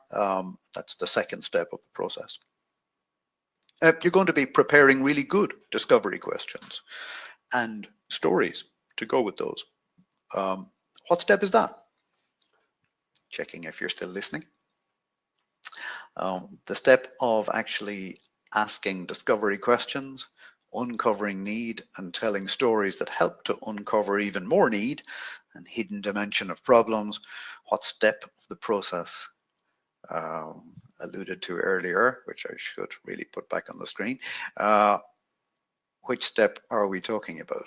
That's the second step of the process. You're going to be preparing really good discovery questions and stories to go with those. What step is that? Checking if you're still listening. The step of actually asking discovery questions, uncovering need, and telling stories that help to uncover even more need and hidden dimension of problems. What step of the process alluded to earlier, which I should really put back on the screen. Which step are we talking about?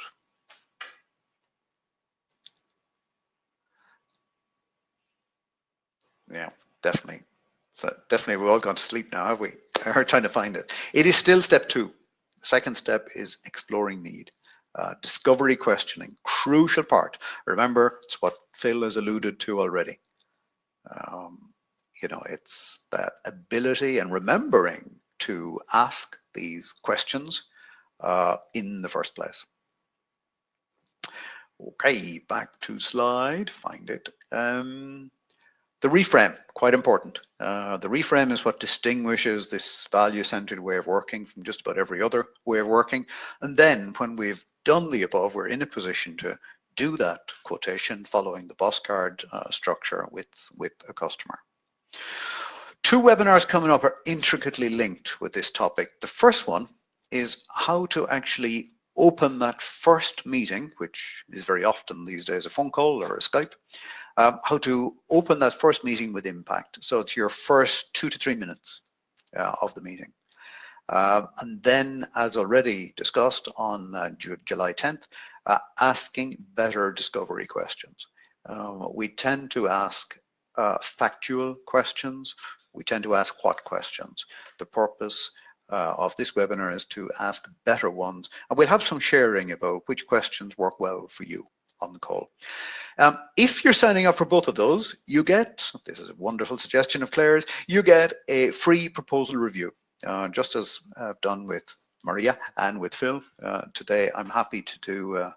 Yeah, definitely. So definitely we've all gone to sleep now, have we? We're trying to find it. It is still step 2. The second step is exploring need. Discovery questioning, crucial part. Remember, it's what Phil has alluded to already. You know, it's that ability and remembering to ask these questions in the first place. Okay, back to slide, find it. The reframe, quite important. The reframe is what distinguishes this value-centered way of working from just about every other way of working. And then when we've done the above, we're in a position to do that quotation following the boss card structure with a customer. 2 webinars coming up are intricately linked with this topic. The first one is how to actually open that first meeting, which is very often these days a phone call or a Skype, how to open that first meeting with impact. So it's your first 2 to 3 minutes of the meeting. And then, as already discussed on July 10th, asking better discovery questions. We tend to ask factual questions. We tend to ask what questions. The purpose of this webinar is to ask better ones. And we'll have some sharing about which questions work well for you on the call. If you're signing up for both of those, you get, this is a wonderful suggestion of Claire's, you get a free proposal review, just as I've done with Maria and with Phil. Today, I'm happy to do,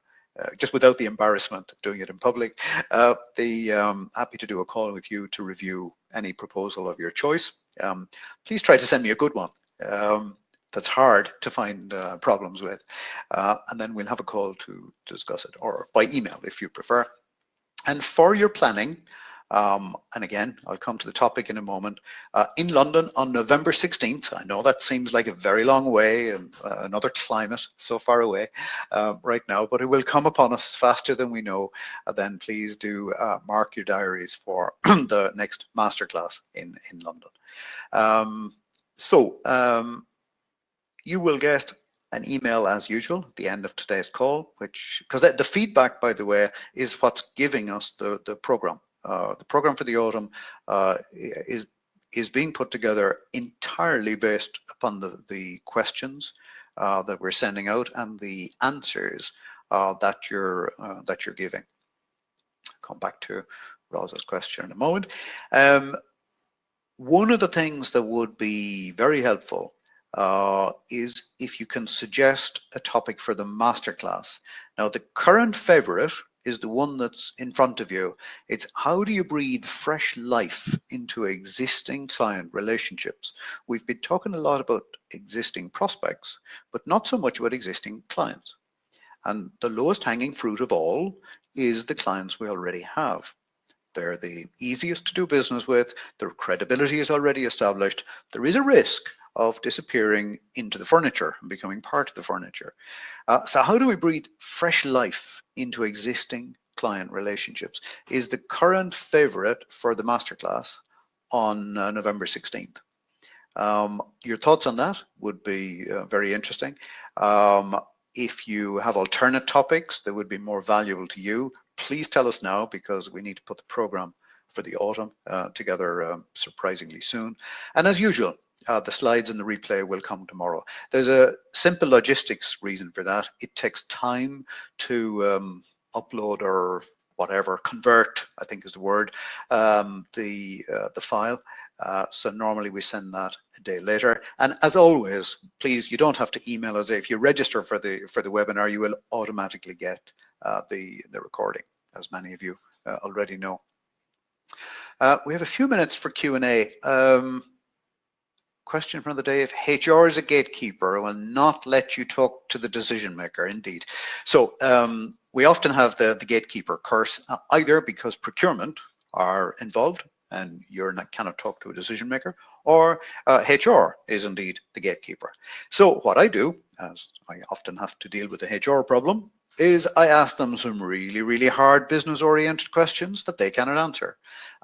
just without the embarrassment of doing it in public, happy to do a call with you to review any proposal of your choice. Please try to send me a good one. That's hard to find problems with. And then we'll have a call to discuss it, or by email if you prefer. And for your planning, and again, I'll come to the topic in a moment, in London on November 16th, I know that seems like a very long way and another climate so far away right now, but it will come upon us faster than we know. Then please do mark your diaries for the next masterclass in London. You will get an email as usual at the end of today's call, which, because the feedback, by the way, is what's giving us the program. The program for the autumn is being put together entirely based upon the questions that we're sending out and the answers that you're giving. Come back to Rosa's question in a moment. One of the things that would be very helpful is if you can suggest a topic for the masterclass. Now, the current favorite is the one that's in front of you. It's how do you breathe fresh life into existing client relationships? We've been talking a lot about existing prospects, but not so much about existing clients. And the lowest hanging fruit of all is the clients we already have. They're the easiest to do business with. Their credibility is already established. There is a risk of disappearing into the furniture and becoming part of the furniture. So how do we breathe fresh life into existing client relationships is the current favorite for the masterclass on November 16th. Your thoughts on that would be very interesting. If you have alternate topics that would be more valuable to you, please tell us now, because we need to put the program for the autumn together surprisingly soon. And as usual, the slides and the replay will come tomorrow. There's a simple logistics reason for that. It takes time to upload or whatever, convert, I think is the word, the file. So normally we send that a day later. And as always, please, you don't have to email us. If you register for the webinar, you will automatically get the recording, as many of you already know. We have a few minutes for Q&A. Question from the day: if HR is a gatekeeper, it will not let you talk to the decision maker. Indeed. So we often have the gatekeeper curse, either because procurement are involved and you cannot talk to a decision maker, or HR is indeed the gatekeeper. So what I do, as I often have to deal with the HR problem, is I ask them some really, really hard business-oriented questions that they cannot answer.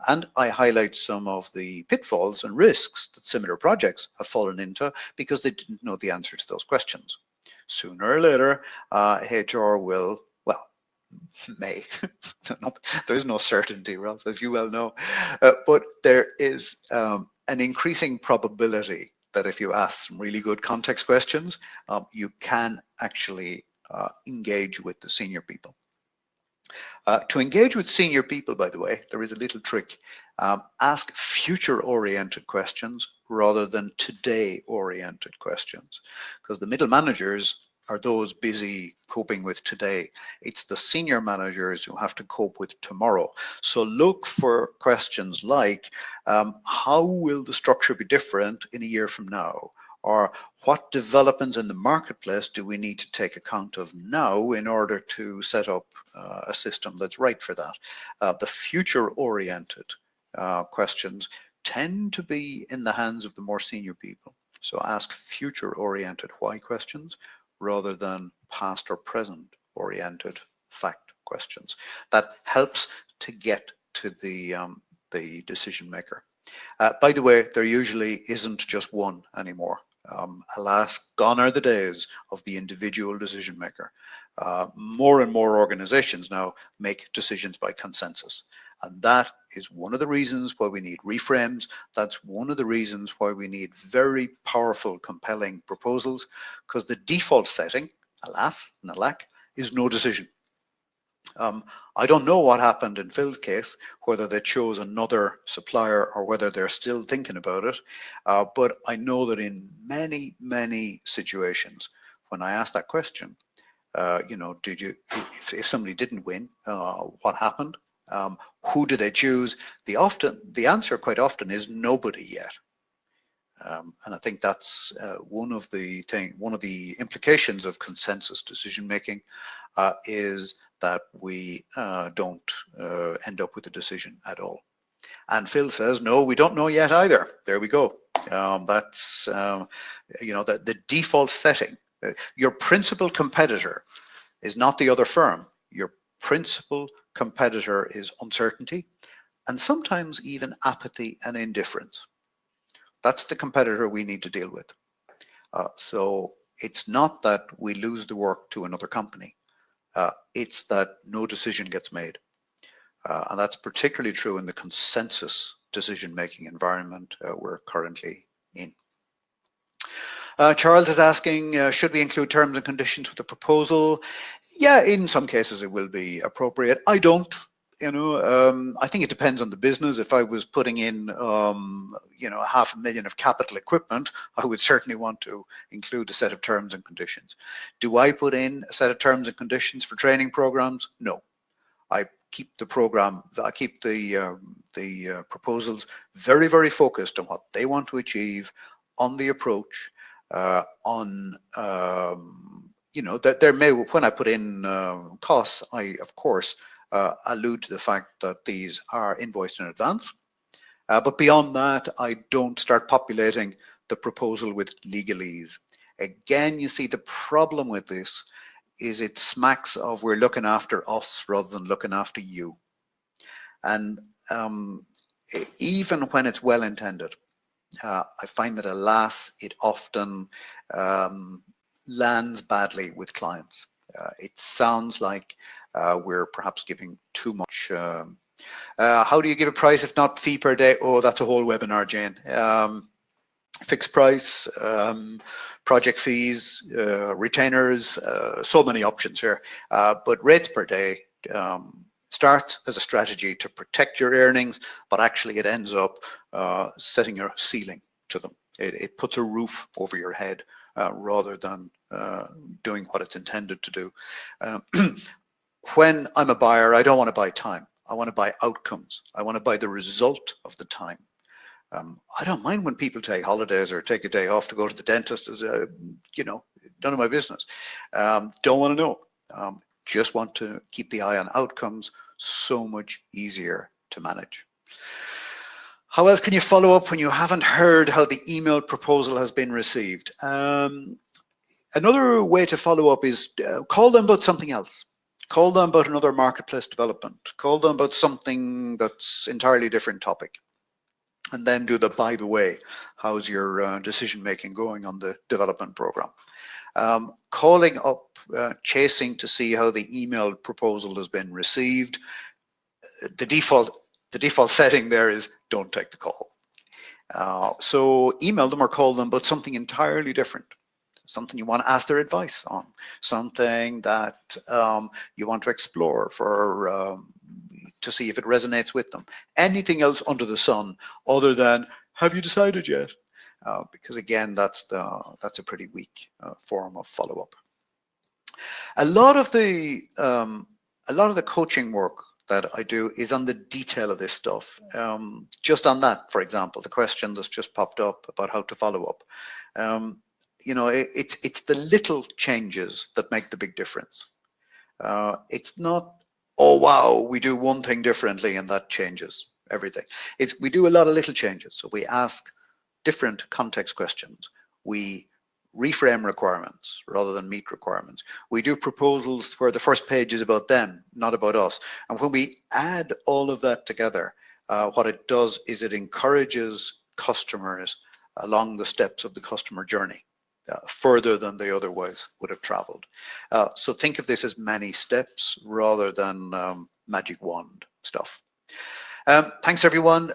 And I highlight some of the pitfalls and risks that similar projects have fallen into because they didn't know the answer to those questions. Sooner or later, HR will, well, may, there is no certainty, Ross, as you well know, but there is an increasing probability that if you ask some really good context questions, you can actually engage with the senior people. To engage with senior people, by the way, there is a little trick. Ask future-oriented questions rather than today-oriented questions, because the middle managers are those busy coping with today. It's the senior managers who have to cope with tomorrow. So look for questions like, how will the structure be different in a year from now? Or what developments in the marketplace do we need to take account of now in order to set up a system that's right for that? The future-oriented questions tend to be in the hands of the more senior people. So ask future-oriented why questions rather than past or present-oriented fact questions. That helps to get to the decision maker. By the way, there usually isn't just one anymore. Alas, gone are the days of the individual decision maker. More and more organizations now make decisions by consensus. And that is one of the reasons why we need reframes. That's one of the reasons why we need very powerful, compelling proposals, because the default setting, alas and alack, is no decision. I don't know what happened in Phil's case, whether they chose another supplier or whether they're still thinking about it. But I know that in many, many situations, when I ask that question, you know, did you, if somebody didn't win, what happened? Who did they choose? The answer quite often is nobody yet. And I think that's one of the implications of consensus decision making is that we don't end up with a decision at all. And Phil says, no, we don't know yet either. There we go. That's you know, the default setting. Your principal competitor is not the other firm. Your principal competitor is uncertainty and sometimes even apathy and indifference. That's the competitor we need to deal with. So it's not that we lose the work to another company. It's that no decision gets made. And that's particularly true in the consensus decision-making environment we're currently in. Charles is asking, should we include terms and conditions with the proposal? Yeah, in some cases it will be appropriate. I don't. You know, I think it depends on the business. If I was putting in, you know, $500,000 of capital equipment, I would certainly want to include a set of terms and conditions. Do I put in a set of terms and conditions for training programs? No. I keep the program, I keep the proposals very, very focused on what they want to achieve, on the approach, on you know, that there may, when I put in costs, I of course allude to the fact that these are invoiced in advance. But beyond that, I don't start populating the proposal with legalese. Again, you see, the problem with this is it smacks of we're looking after us rather than looking after you. And even when it's well intended, I find that, alas, it often lands badly with clients. It sounds like we're perhaps giving too much. How do you give a price if not fee per day? Oh, that's a whole webinar, Jane. Fixed price, project fees, retainers, so many options here. But rates per day start as a strategy to protect your earnings, but actually it ends up setting a ceiling to them. It puts a roof over your head rather than doing what it's intended to do. When I'm a buyer, I don't want to buy time. I want to buy outcomes. I want to buy the result of the time. I don't mind when people take holidays or take a day off to go to the dentist. As you know, none of my business. Don't want to know. Just want to keep the eye on outcomes. So much easier to manage. How else can you follow up when you haven't heard how the email proposal has been received? Another way to follow up is call them about something else. Call them about another marketplace development. Call them about something that's entirely different topic. And then do the, by the way, how's your decision making going on the development program? Calling up, chasing to see how the email proposal has been received. The default setting there is don't take the call. So email them or call them about something entirely different. Something you want to ask their advice on, something that you want to explore for to see if it resonates with them. Anything else under the sun other than have you decided yet? Because again, that's a pretty weak form of follow-up. A lot of the coaching work that I do is on the detail of this stuff. Just on that, for example, the question that's just popped up about how to follow up. You know, it's the little changes that make the big difference. It's not, oh wow, we do one thing differently and that changes everything. We do a lot of little changes. So we ask different context questions. We reframe requirements rather than meet requirements. We do proposals where the first page is about them, not about us. And when we add all of that together, what it does is it encourages customers along the steps of the customer journey. Further than they otherwise would have traveled. So think of this as many steps rather than magic wand stuff. Thanks everyone.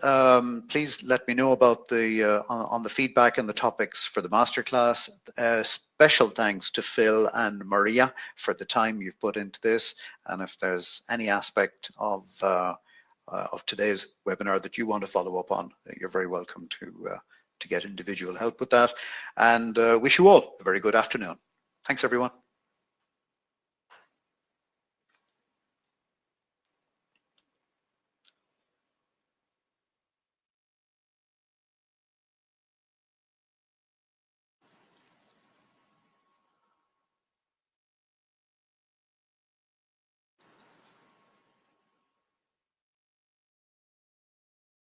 Please let me know about the on the feedback and the topics for the masterclass. Special thanks to Phil and Maria for the time you've put into this. And if there's any aspect of today's webinar that you want to follow up on, you're very welcome to get individual help with that. And wish you all a very good afternoon. Thanks everyone.